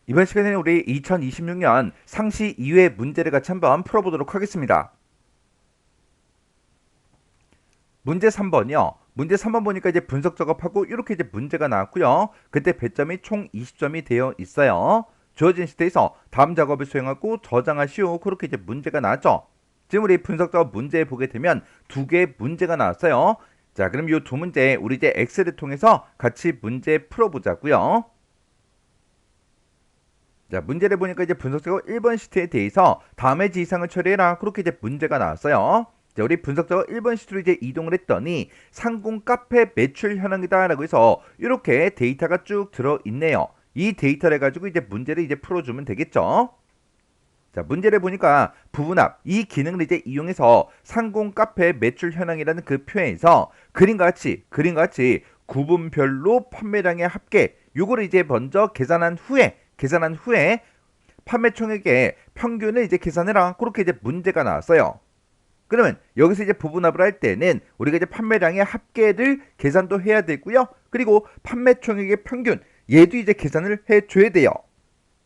이번 시간에는 우리 2026년 상시 2회 문제를 같이 한번 풀어보도록 하겠습니다. 문제 3번이요. 문제 3번 보니까 이제 분석 작업하고 이렇게 이제 문제가 나왔고요. 그때 배점이 총 20점이 되어 있어요. 주어진 시대에서 다음 작업을 수행하고 저장하시오. 그렇게 이제 문제가 나왔죠. 지금 우리 분석 작업 문제 보게 되면 두 개의 문제가 나왔어요. 자, 그럼 이 두 문제 우리 이제 엑셀을 통해서 같이 문제 풀어보자고요. 자, 문제를 보니까 이제 분석작업 1번 시트에 대해서 다음의 지시사항을 처리해라. 그렇게 이제 문제가 나왔어요. 자, 우리 분석작업 1번 시트로 이제 이동을 했더니 상공 카페 매출 현황이다라고 해서 이렇게 데이터가 쭉 들어 있네요. 이 데이터를 가지고 이제 문제를 이제 풀어주면 되겠죠. 자, 문제를 보니까 부분합 이 기능을 이제 이용해서 상공 카페 매출 현황이라는 그 표에서 그림과 같이 구분별로 판매량의 합계 요거를 이제 먼저 계산한 후에 판매 총액의 평균을 이제 계산해라. 그렇게 이제 문제가 나왔어요. 그러면 여기서 이제 부분합을 할 때는 우리가 이제 판매량의 합계를 계산도 해야 되고요. 그리고 판매 총액의 평균 얘도 이제 계산을 해줘야 돼요.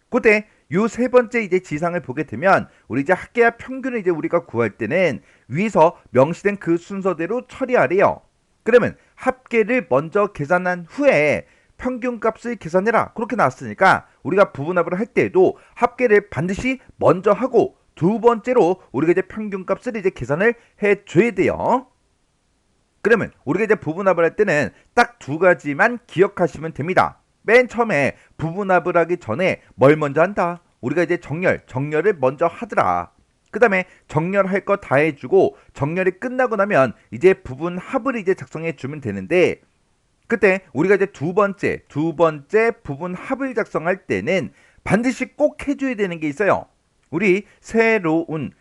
그때 요 세 번째 이제 지상을 보게 되면 우리 이제 합계와 평균을 이제 우리가 구할 때는 위에서 명시된 그 순서대로 처리하래요. 그러면 합계를 먼저 계산한 후에 평균값을 계산해라. 그렇게 나왔으니까 우리가 부분합을 할 때에도 합계를 반드시 먼저 하고 두 번째로 우리가 이제 평균값을 이제 계산을 해줘야 돼요. 그러면 우리가 이제 부분합을 할 때는 딱 두 가지만 기억하시면 됩니다. 맨 처음에 부분합을 하기 전에 뭘 먼저 한다? 우리가 이제 정렬을 먼저 하더라. 그 다음에 정렬할 거 다 해주고 정렬이 끝나고 나면 이제 부분합을 이제 작성해 주면 되는데 그때 우리가 이제 두 번째 부분합을 작성할 때는 반드시 꼭 해줘야 되는 게 있어요. 우리 새로운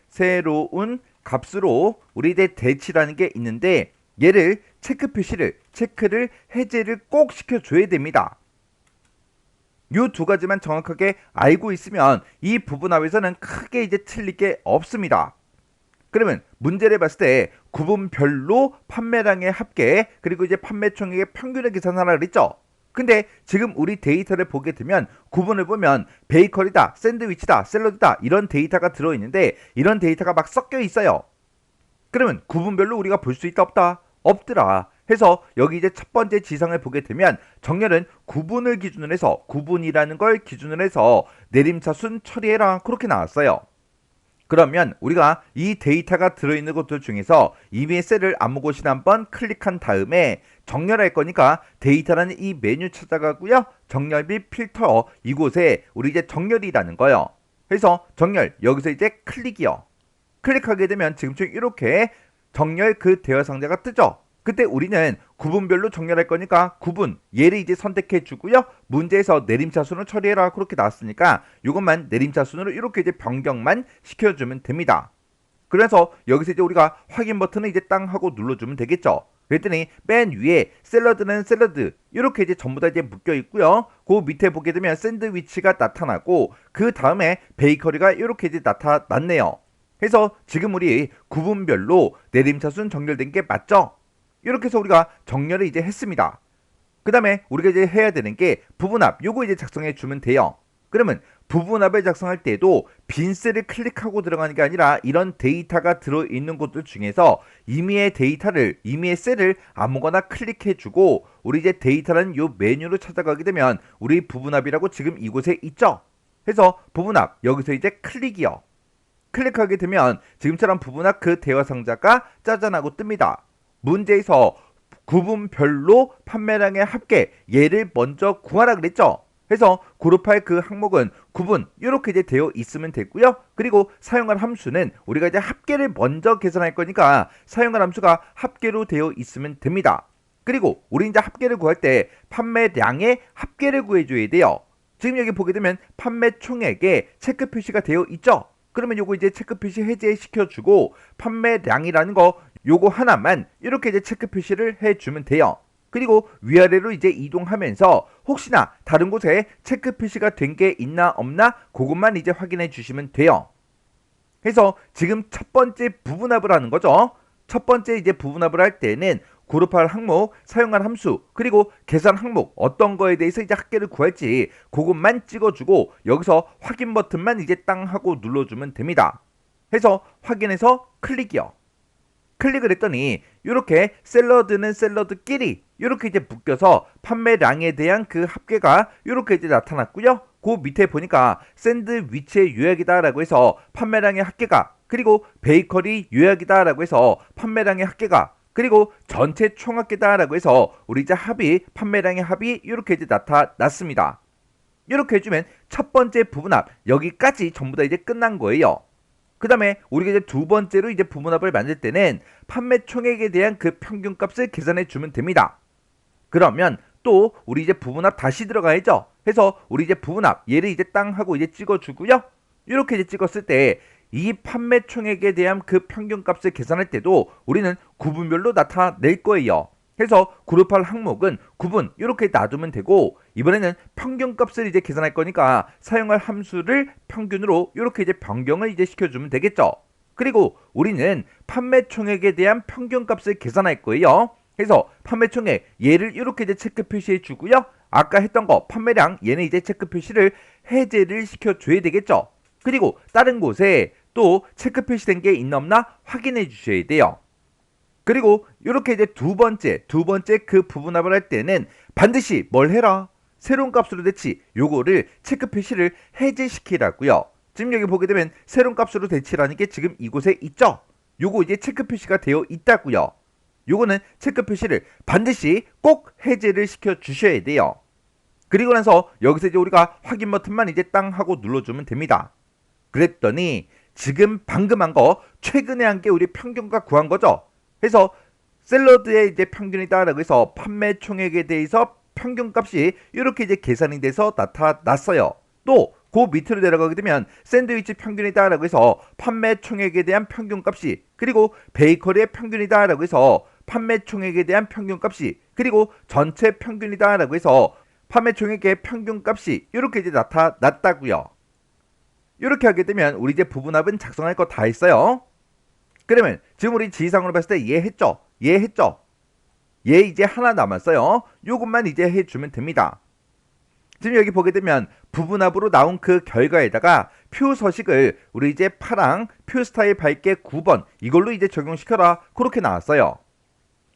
값으로 우리 이제 대치라는 게 있는데 얘를 체크를 해제를 꼭 시켜줘야 됩니다. 요 두 가지만 정확하게 알고 있으면 이 부분합에서는 크게 이제 틀릴 게 없습니다. 그러면 문제를 봤을 때 구분별로 판매량의 합계 그리고 이제 판매 총액의 평균을 계산하라 그랬죠. 근데 지금 우리 데이터를 보게 되면 구분을 보면 베이커리다, 샌드위치다, 샐러드다 이런 데이터가 들어있는데 이런 데이터가 막 섞여 있어요. 그러면 구분별로 우리가 볼 수 있다 없다? 없더라. 해서 여기 이제 첫 번째 지상을 보게 되면 정렬은 구분이라는 걸 기준으로 해서 내림차순 처리해라. 그렇게 나왔어요. 그러면 우리가 이 데이터가 들어있는 것들 중에서 이미의 셀을 아무 곳이나 한번 클릭한 다음에 정렬할 거니까 데이터라는 이 메뉴 찾아가고요. 정렬 및 필터 이곳에 우리 이제 정렬이라는 거요. 그래서 정렬 여기서 이제 클릭이요. 클릭하게 되면 지금처럼 이렇게 정렬 그 대화 상자가 뜨죠. 그때 우리는 구분별로 정렬할 거니까 구분 얘를 이제 선택해 주고요. 문제에서 내림차순을 처리해라 그렇게 나왔으니까 이것만 내림차순으로 이렇게 이제 변경만 시켜주면 됩니다. 그래서 여기서 이제 우리가 확인 버튼을 이제 땅 하고 눌러주면 되겠죠. 그랬더니 맨 위에 샐러드는 샐러드 이렇게 이제 전부 다 이제 묶여 있고요. 그 밑에 보게 되면 샌드위치가 나타나고 그 다음에 베이커리가 이렇게 이제 나타났네요. 그래서 지금 우리 구분별로 내림차순 정렬된 게 맞죠? 이렇게 해서 우리가 정렬을 이제 했습니다. 그 다음에 우리가 이제 해야 되는 게 부분합 요거 이제 작성해 주면 돼요. 그러면 부분합을 작성할 때도 빈 셀을 클릭하고 들어가는 게 아니라 이런 데이터가 들어있는 곳들 중에서 임의의 셀을 아무거나 클릭해 주고 우리 이제 데이터라는 요 메뉴로 찾아가게 되면 우리 부분합이라고 지금 이곳에 있죠. 그래서 부분합 여기서 이제 클릭이요. 클릭하게 되면 지금처럼 부분합 그 대화 상자가 짜잔하고 뜹니다. 문제에서 구분별로 판매량의 합계 얘를 먼저 구하라 그랬죠. 그래서 그룹할 그 항목은 구분 이렇게 이제 되어 있으면 되고요. 그리고 사용할 함수는 우리가 이제 합계를 먼저 계산할 거니까 사용할 함수가 합계로 되어 있으면 됩니다. 그리고 우리 이제 합계를 구할 때 판매량의 합계를 구해줘야 돼요. 지금 여기 보게 되면 판매 총액에 체크 표시가 되어 있죠. 그러면 요거 이제 체크 표시 해제시켜주고 판매량이라는 거 요거 하나만 이렇게 이제 체크 표시를 해주면 돼요. 그리고 위아래로 이제 이동하면서 혹시나 다른 곳에 체크 표시가 된 게 있나 없나 그것만 이제 확인해 주시면 돼요. 그래서 지금 첫 번째 부분합을 하는 거죠. 첫 번째 이제 부분합을 할 때는 그룹할 항목, 사용할 함수, 그리고 계산 항목 어떤 거에 대해서 이제 합계를 구할지 그것만 찍어주고 여기서 확인 버튼만 이제 땅 하고 눌러주면 됩니다. 해서 확인해서 클릭이요. 클릭을 했더니 이렇게 샐러드는 샐러드끼리 이렇게 이제 묶여서 판매량에 대한 그 합계가 이렇게 이제 나타났고요. 그 밑에 보니까 샌드위치의 요약이다라고 해서 판매량의 합계가, 그리고 베이커리 요약이다라고 해서 판매량의 합계가, 그리고 전체 총합계다라고 해서 우리 이제 합이, 판매량의 합이 이렇게 이제 나타났습니다. 이렇게 해주면 첫 번째 부분합 여기까지 전부 다 이제 끝난 거예요. 그 다음에 우리가 이제 두 번째로 이제 부분합을 만들 때는 판매 총액에 대한 그 평균값을 계산해 주면 됩니다. 그러면 또 우리 이제 부분합 다시 들어가야죠. 해서 우리 이제 부분합 얘를 이제 땅 하고 이제 찍어주고요. 이렇게 이제 찍었을 때 이 판매 총액에 대한 그 평균값을 계산할 때도 우리는 구분별로 나타낼 거예요. 해서 그룹할 항목은 구분 이렇게 놔두면 되고, 이번에는 평균값을 이제 계산할 거니까 사용할 함수를 평균으로 이렇게 이제 변경을 이제 시켜주면 되겠죠. 그리고 우리는 판매 총액에 대한 평균값을 계산할 거예요. 해서 판매 총액 얘를 이렇게 이제 체크 표시해 주고요. 아까 했던 거 판매량 얘는 이제 체크 표시를 해제를 시켜줘야 되겠죠. 그리고 다른 곳에 또 체크 표시된 게 있나 없나 확인해 주셔야 돼요. 그리고 이렇게 이제 두 번째 그 부분합을 할 때는 반드시 뭘 해라? 새로운 값으로 대치, 요거를 체크 표시를 해제시키라고요. 지금 여기 보게 되면 새로운 값으로 대치라는 게 지금 이곳에 있죠? 요거 이제 체크 표시가 되어 있다고요. 요거는 체크 표시를 반드시 꼭 해제를 시켜 주셔야 돼요. 그리고 나서 여기서 이제 우리가 확인 버튼만 이제 땅 하고 눌러주면 됩니다. 그랬더니 지금 방금 한 거 최근에 한 게 우리 평균값 구한 거죠. 해서 샐러드의 이제 평균이다라고 해서 판매 총액에 대해서 평균값이 이렇게 이제 계산이 돼서 나타났어요. 또 그 밑으로 내려가게 되면 샌드위치 평균이다라고 해서 판매 총액에 대한 평균값이, 그리고 베이커리의 평균이다라고 해서 판매 총액에 대한 평균값이, 그리고 전체 평균이다라고 해서 판매 총액의 평균값이 이렇게 이제 나타났다고요. 이렇게 하게 되면 우리 이제 부분합은 작성할 거 다 했어요. 그러면 지금 우리 지휘상으로 봤을 때 얘 했죠? 얘 이제 하나 남았어요. 요것만 이제 해주면 됩니다. 지금 여기 보게 되면 부분합으로 나온 그 결과에다가 표 서식을 우리 이제 파랑 표 스타일 밝게 9번 이걸로 이제 적용시켜라 그렇게 나왔어요.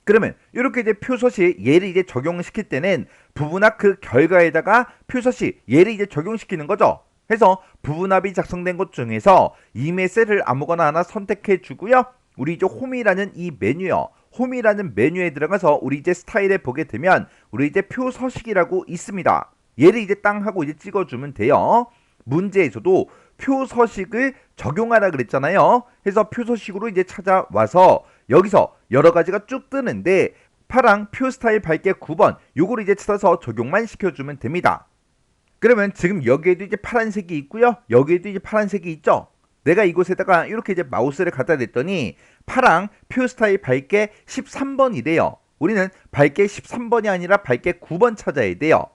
그러면 이렇게 이제 표 서식 얘를 이제 적용시킬 때는 부분합 그 결과에다가 표 서식 얘를 이제 적용시키는 거죠. 해서 부분합이 작성된 것 중에서 이메일 셀을 아무거나 하나 선택해 주고요. 우리 이제 홈이라는 이 메뉴요. 홈이라는 메뉴에 들어가서 우리 이제 스타일에 보게 되면 우리 이제 표 서식이라고 있습니다. 얘를 이제 땅 하고 이제 찍어주면 돼요. 문제에서도 표 서식을 적용하라 그랬잖아요. 해서 표 서식으로 이제 찾아와서 여기서 여러 가지가 쭉 뜨는데 파랑 표 스타일 밝게 9번 요거를 이제 찾아서 적용만 시켜주면 됩니다. 그러면 지금 여기에도 이제 파란색이 있고요. 여기에도 이제 파란색이 있죠. 내가 이곳에다가 이렇게 이제 마우스를 갖다 댔더니 파랑 표 스타일 밝게 13번이래요. 우리는 밝게 13번이 아니라 밝게 9번 찾아야 돼요.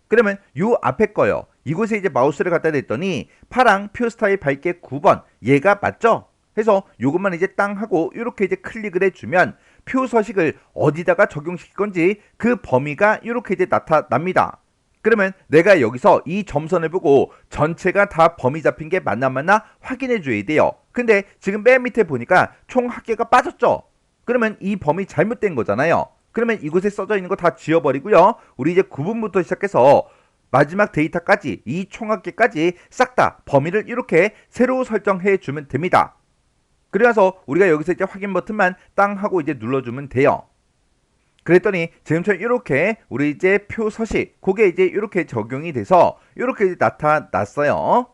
그러면 요 앞에 거요. 이곳에 이제 마우스를 갖다 댔더니 파랑 표 스타일 밝게 9번 얘가 맞죠? 해서 요것만 이제 땅 하고 이렇게 이제 클릭을 해주면 표 서식을 어디다가 적용시킬 건지 그 범위가 이렇게 이제 나타납니다. 그러면 내가 여기서 이 점선을 보고 전체가 다 범위 잡힌 게 맞나 확인해 줘야 돼요. 근데 지금 맨 밑에 보니까 총 합계가 빠졌죠? 그러면 이 범위 잘못된 거잖아요. 그러면 이곳에 써져 있는 거 다 지워버리고요. 우리 이제 구분부터 시작해서 마지막 데이터까지 이 총합계까지 싹 다 범위를 이렇게 새로 설정해 주면 됩니다. 그래서 우리가 여기서 이제 확인 버튼만 땅 하고 이제 눌러주면 돼요. 그랬더니 지금처럼 이렇게 우리 이제 표 서식 그게 이제 이렇게 적용이 돼서 이렇게 이제 나타났어요.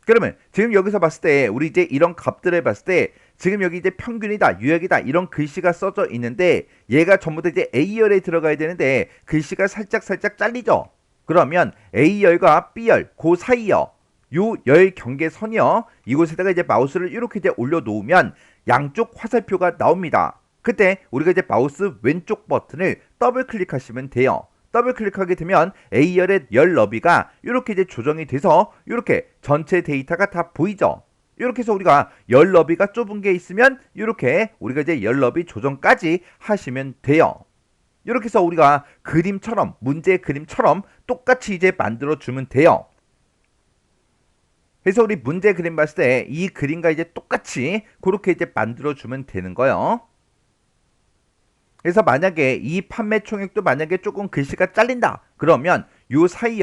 그러면 지금 여기서 봤을 때 우리 이제 이런 값들을 봤을 때 지금 여기 이제 평균이다, 유역이다 이런 글씨가 써져 있는데 얘가 전부 다 이제 A열에 들어가야 되는데 글씨가 살짝 잘리죠. 그러면 A열과 B열 그 사이요. 요 열 경계선이요. 이곳에다가 이제 마우스를 이렇게 이제 올려놓으면 양쪽 화살표가 나옵니다. 그때 우리가 이제 마우스 왼쪽 버튼을 더블 클릭하시면 돼요. 더블 클릭하게 되면 A열의 열 너비가 이렇게 이제 조정이 돼서 이렇게 전체 데이터가 다 보이죠. 이렇게 해서 우리가 열 너비가 좁은 게 있으면 이렇게 우리가 이제 열 너비 조정까지 하시면 돼요. 이렇게 해서 우리가 그림처럼 문제 그림처럼 똑같이 이제 만들어 주면 돼요. 그래서 우리 문제 그림 봤을 때 이 그림과 이제 똑같이 그렇게 이제 만들어 주면 되는 거예요. 그래서 만약에 이 판매 총액도 만약에 조금 글씨가 잘린다 그러면 요 사이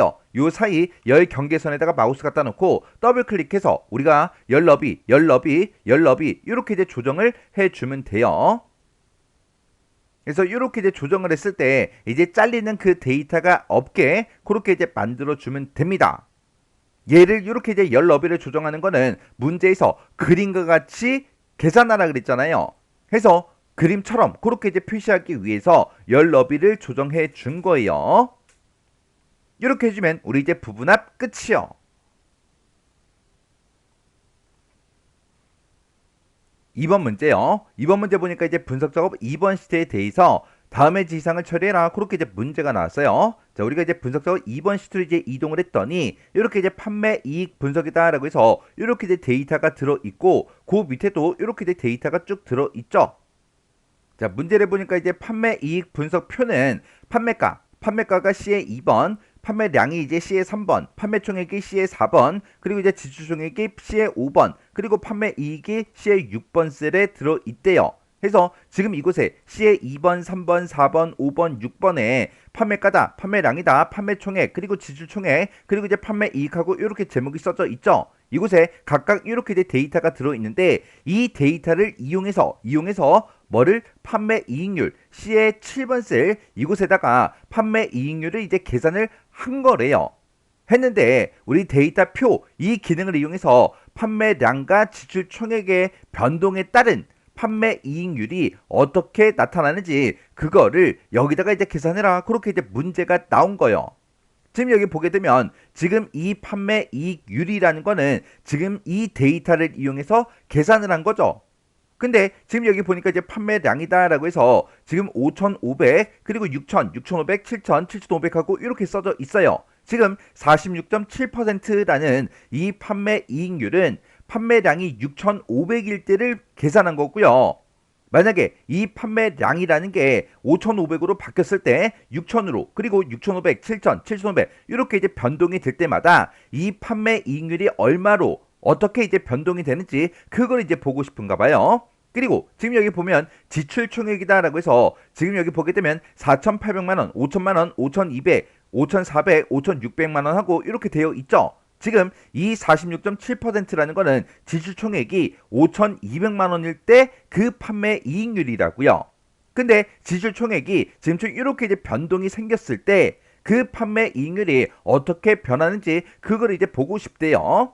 열 경계선에다가 마우스 갖다 놓고 더블 클릭해서 우리가 열 너비 이렇게 이제 조정을 해주면 돼요. 그래서 이렇게 이제 조정을 했을 때 이제 잘리는 그 데이터가 없게 그렇게 이제 만들어 주면 됩니다. 얘를 이렇게 이제 열 너비를 조정하는 거는 문제에서 그림과 같이 계산하라 그랬잖아요. 그래서 그림처럼 그렇게 이제 표시하기 위해서 열 너비를 조정해 준 거예요. 이렇게 해주면 우리 이제 부분합 끝이요. 이번 문제요. 이번 문제 보니까 이제 분석 작업 2번 시트에 대해서 다음의 지시사항을 처리해라. 그렇게 이제 문제가 나왔어요. 자, 우리가 이제 분석 작업 2번 시트로 이제 이동을 했더니 이렇게 이제 판매 이익 분석이다라고 해서 이렇게 이제 데이터가 들어 있고 그 밑에도 이렇게 이제 데이터가 쭉 들어 있죠. 자, 문제를 보니까 이제 판매 이익 분석표는 판매가가 C의 2번, 판매량이 이제 C의 3번, 판매 총액이 C의 4번, 그리고 이제 지출 총액이 C의 5번, 그리고 판매 이익이 C의 6번 셀에 들어 있대요. 그래서 지금 이곳에 C의 2번, 3번, 4번, 5번, 6번에 판매가다, 판매량이다, 판매 총액, 그리고 지출 총액, 그리고 이제 판매 이익하고 이렇게 제목이 써져 있죠. 이곳에 각각 이렇게 이제 데이터가 들어 있는데 이 데이터를 이용해서 뭐를 판매 이익률 C의 7번 셀 이곳에다가 판매 이익률을 이제 계산을 한 거래요. 했는데 우리 데이터표 이 기능을 이용해서 판매량과 지출 총액의 변동에 따른 판매 이익률이 어떻게 나타나는지 그거를 여기다가 이제 계산해라. 그렇게 이제 문제가 나온 거예요. 지금 여기 보게 되면 지금 이 판매 이익률이라는 거는 지금 이 데이터를 이용해서 계산을 한 거죠. 근데 지금 여기 보니까 이제 판매량이다라고 해서 지금 5,500 그리고 6,000, 6,500, 7,000, 7,500하고 이렇게 써져 있어요. 지금 46.7%라는 이 판매 이익률은 판매량이 6,500일 때를 계산한 거고요. 만약에 이 판매량이라는 게 5,500으로 바뀌었을 때 6,000으로 그리고 6,500, 7,000, 7,500 이렇게 이제 변동이 될 때마다 이 판매 이익률이 얼마로 어떻게 이제 변동이 되는지 그걸 이제 보고 싶은가 봐요. 그리고 지금 여기 보면 지출 총액이다라고 해서 지금 여기 보게 되면 4,800만 원, 5,000만 원, 5,200, 5,400, 5,600만 원 하고 이렇게 되어 있죠. 지금 이 46.7%라는 거는 지출 총액이 5,200만 원일 때 그 판매 이익률이라고요. 근데 지출 총액이 지금 이렇게 이제 변동이 생겼을 때 그 판매 이익률이 어떻게 변하는지 그걸 이제 보고 싶대요.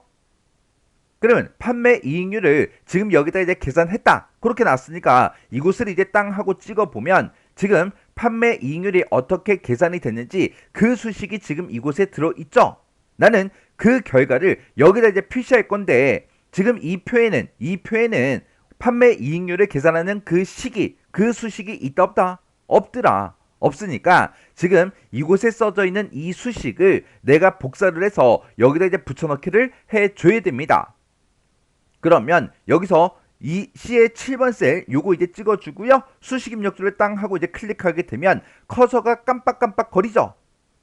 그러면 판매 이익률을 지금 여기다 이제 계산했다. 그렇게 나왔으니까 이곳을 이제 땅 하고 찍어 보면 지금 판매 이익률이 어떻게 계산이 됐는지 그 수식이 지금 이곳에 들어 있죠. 나는 그 결과를 여기다 이제 표시할 건데 지금 이 표에는 판매 이익률을 계산하는 그 시기, 그 수식이 있다 없다? 없더라. 없으니까 지금 이곳에 써져 있는 이 수식을 내가 복사를 해서 여기다 이제 붙여넣기를 해줘야 됩니다. 그러면 여기서 이 C의 7번 셀 요거 이제 찍어주고요. 수식 입력줄을 땅 하고 이제 클릭하게 되면 커서가 깜빡깜빡 거리죠.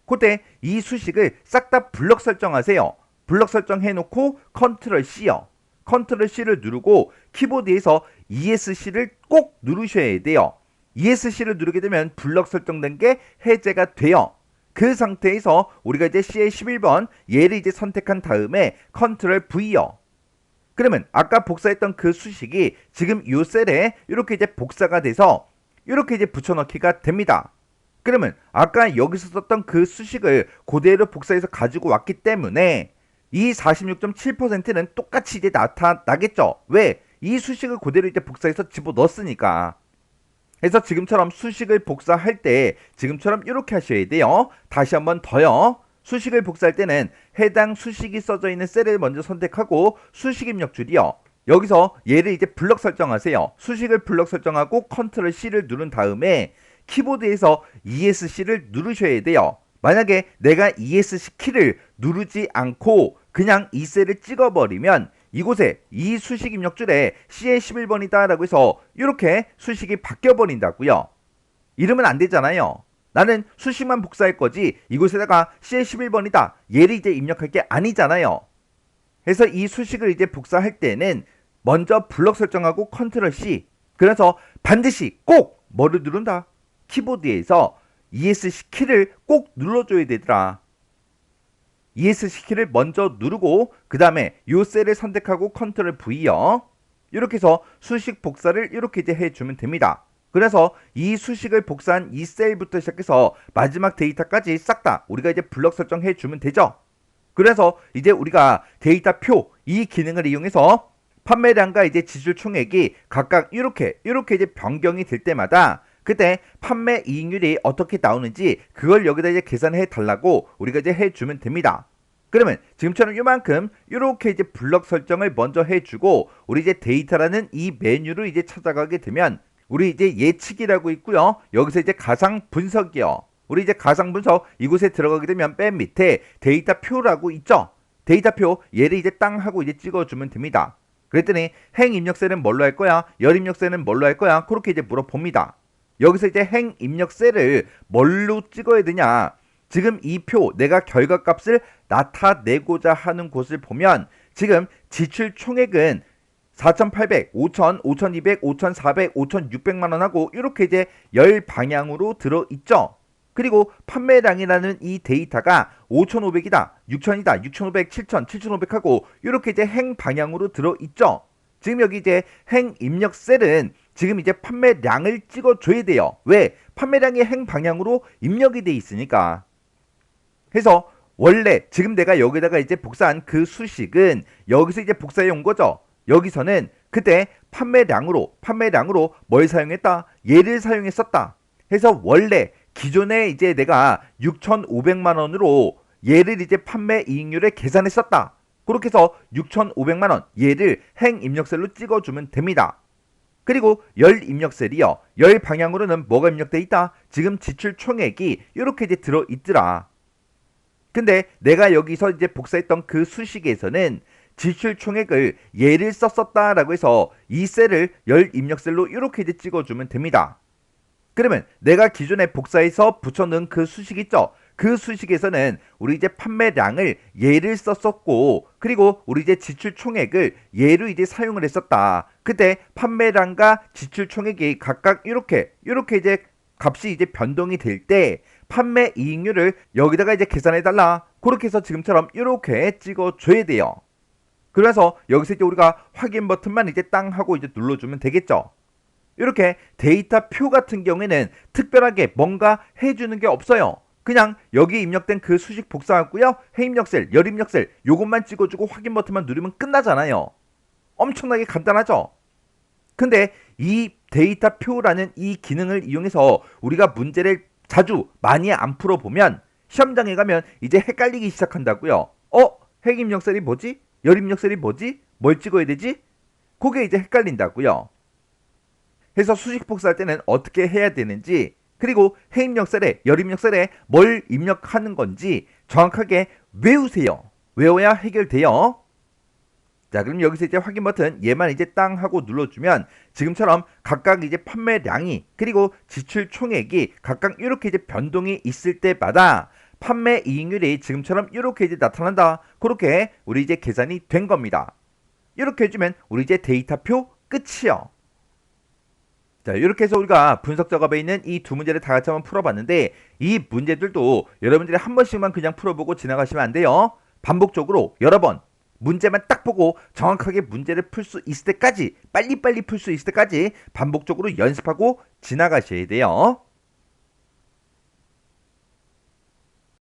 그때 이 수식을 싹 다 블럭 설정하세요. 블럭 설정해놓고 컨트롤 C요. 컨트롤 C를 누르고 키보드에서 ESC를 꼭 누르셔야 돼요. ESC를 누르게 되면 블럭 설정된 게 해제가 돼요. 그 상태에서 우리가 이제 C의 11번 얘를 이제 선택한 다음에 컨트롤 V요. 그러면 아까 복사했던 그 수식이 지금 이 셀에 이렇게 이제 복사가 돼서 이렇게 이제 붙여넣기가 됩니다. 그러면 아까 여기서 썼던 그 수식을 그대로 복사해서 가지고 왔기 때문에 이 46.7%는 똑같이 이제 나타나겠죠. 왜? 이 수식을 그대로 이제 복사해서 집어넣었으니까. 그래서 지금처럼 수식을 복사할 때 지금처럼 이렇게 하셔야 돼요. 다시 한번 더요. 수식을 복사할 때는 해당 수식이 써져 있는 셀을 먼저 선택하고 수식 입력줄이요. 여기서 얘를 이제 블럭 설정하세요. 수식을 블럭 설정하고 컨트롤 C를 누른 다음에 키보드에서 ESC를 누르셔야 돼요. 만약에 내가 ESC 키를 누르지 않고 그냥 이 셀을 찍어버리면 이곳에 이 수식 입력줄에 C의 11번이다 라고 해서 이렇게 수식이 바뀌어 버린다고요. 이러면 안 되잖아요. 나는 수식만 복사할 거지 이곳에다가 C의 11번이다 얘를 이제 입력할 게 아니잖아요. 그래서 이 수식을 이제 복사할 때는 먼저 블럭 설정하고 컨트롤 C. 그래서 반드시 꼭 뭐를 누른다? 키보드에서 ESC 키를 꼭 눌러줘야 되더라. ESC 키를 먼저 누르고 그 다음에 요 셀을 선택하고 컨트롤 V요. 이렇게 해서 수식 복사를 이렇게 이제 해주면 됩니다. 그래서 이 수식을 복사한 이 셀부터 시작해서 마지막 데이터까지 싹 다 우리가 이제 블럭 설정해 주면 되죠. 그래서 이제 우리가 데이터표 이 기능을 이용해서 판매량과 이제 지출 총액이 각각 이렇게 이제 변경이 될 때마다 그때 판매 이익률이 어떻게 나오는지 그걸 여기다 이제 계산해 달라고 우리가 이제 해주면 됩니다. 그러면 지금처럼 이만큼 이렇게 이제 블럭 설정을 먼저 해주고 우리 이제 데이터라는 이 메뉴를 이제 찾아가게 되면 우리 이제 예측이라고 있고요. 여기서 이제 가상 분석이요. 우리 이제 가상 분석 이곳에 들어가게 되면 맨 밑에 데이터표라고 있죠. 데이터표 얘를 이제 땅 하고 이제 찍어주면 됩니다. 그랬더니 행 입력셀은 뭘로 할 거야? 열 입력셀은 뭘로 할 거야? 그렇게 이제 물어봅니다. 여기서 이제 행 입력셀을 뭘로 찍어야 되냐? 지금 이 표 내가 결과값을 나타내고자 하는 곳을 보면 지금 지출 총액은 4,800, 5,000, 5,200, 5,400, 5,600만 원하고 이렇게 이제 열 방향으로 들어있죠. 그리고 판매량이라는 이 데이터가 5,500이다, 6,000이다, 6,500, 7,000, 7,500하고 이렇게 이제 행 방향으로 들어있죠. 지금 여기 이제 행 입력 셀은 지금 이제 판매량을 찍어줘야 돼요. 왜? 판매량이 행 방향으로 입력이 돼 있으니까. 해서 원래 지금 내가 여기다가 이제 복사한 그 수식은 여기서 이제 복사해 온 거죠. 여기서는 그때 판매량으로 뭘 사용했다? 얘를 사용했었다. 해서 원래 기존에 이제 내가 6,500만 원으로 얘를 이제 판매 이익률에 계산했었다. 그렇게 해서 6,500만 원 얘를 행 입력셀로 찍어주면 됩니다. 그리고 열 입력셀이요. 열 방향으로는 뭐가 입력돼 있다? 지금 지출 총액이 이렇게 이제 들어있더라. 근데 내가 여기서 이제 복사했던 그 수식에서는 지출 총액을 얘를 썼었다라고 해서 이 셀을 열 입력셀로 이렇게 이제 찍어주면 됩니다. 그러면 내가 기존에 복사해서 붙여넣은 그 수식 있죠? 그 수식에서는 우리 이제 판매량을 얘를 썼었고 그리고 우리 이제 지출 총액을 얘로 이제 사용을 했었다. 그때 판매량과 지출 총액이 각각 이렇게 이제 값이 이제 변동이 될 때 판매 이익률을 여기다가 이제 계산해 달라. 그렇게 해서 지금처럼 이렇게 찍어줘야 돼요. 그래서 여기서 이제 우리가 확인 버튼만 이제 땅 하고 이제 눌러주면 되겠죠. 이렇게 데이터표 같은 경우에는 특별하게 뭔가 해주는 게 없어요. 그냥 여기 입력된 그 수식 복사하고요. 해입력셀, 열입력셀 요것만 찍어주고 확인 버튼만 누르면 끝나잖아요. 엄청나게 간단하죠. 근데 이 데이터표라는 이 기능을 이용해서 우리가 문제를 자주 많이 안 풀어보면 시험장에 가면 이제 헷갈리기 시작한다고요. 해입력셀이 뭐지? 열입력셀이 뭐지? 뭘 찍어야 되지? 그게 이제 헷갈린다고요. 해서 수식 복사할 때는 어떻게 해야 되는지 그리고 해입력셀에 열입력셀에 뭘 입력하는 건지 정확하게 외우세요. 외워야 해결돼요. 자, 그럼 여기서 이제 확인 버튼 얘만 이제 땅 하고 눌러주면 지금처럼 각각 이제 판매량이 그리고 지출 총액이 각각 이렇게 이제 변동이 있을 때마다 판매 이익률이 지금처럼 이렇게 이제 나타난다. 그렇게 우리 이제 계산이 된 겁니다. 이렇게 해주면 우리 이제 데이터표 끝이요. 자, 이렇게 해서 우리가 분석 작업에 있는 이 두 문제를 다 같이 한번 풀어봤는데 이 문제들도 여러분들이 한 번씩만 그냥 풀어보고 지나가시면 안 돼요. 반복적으로 여러 번 문제만 딱 보고 정확하게 문제를 풀 수 있을 때까지 빨리빨리 풀 수 있을 때까지 반복적으로 연습하고 지나가셔야 돼요.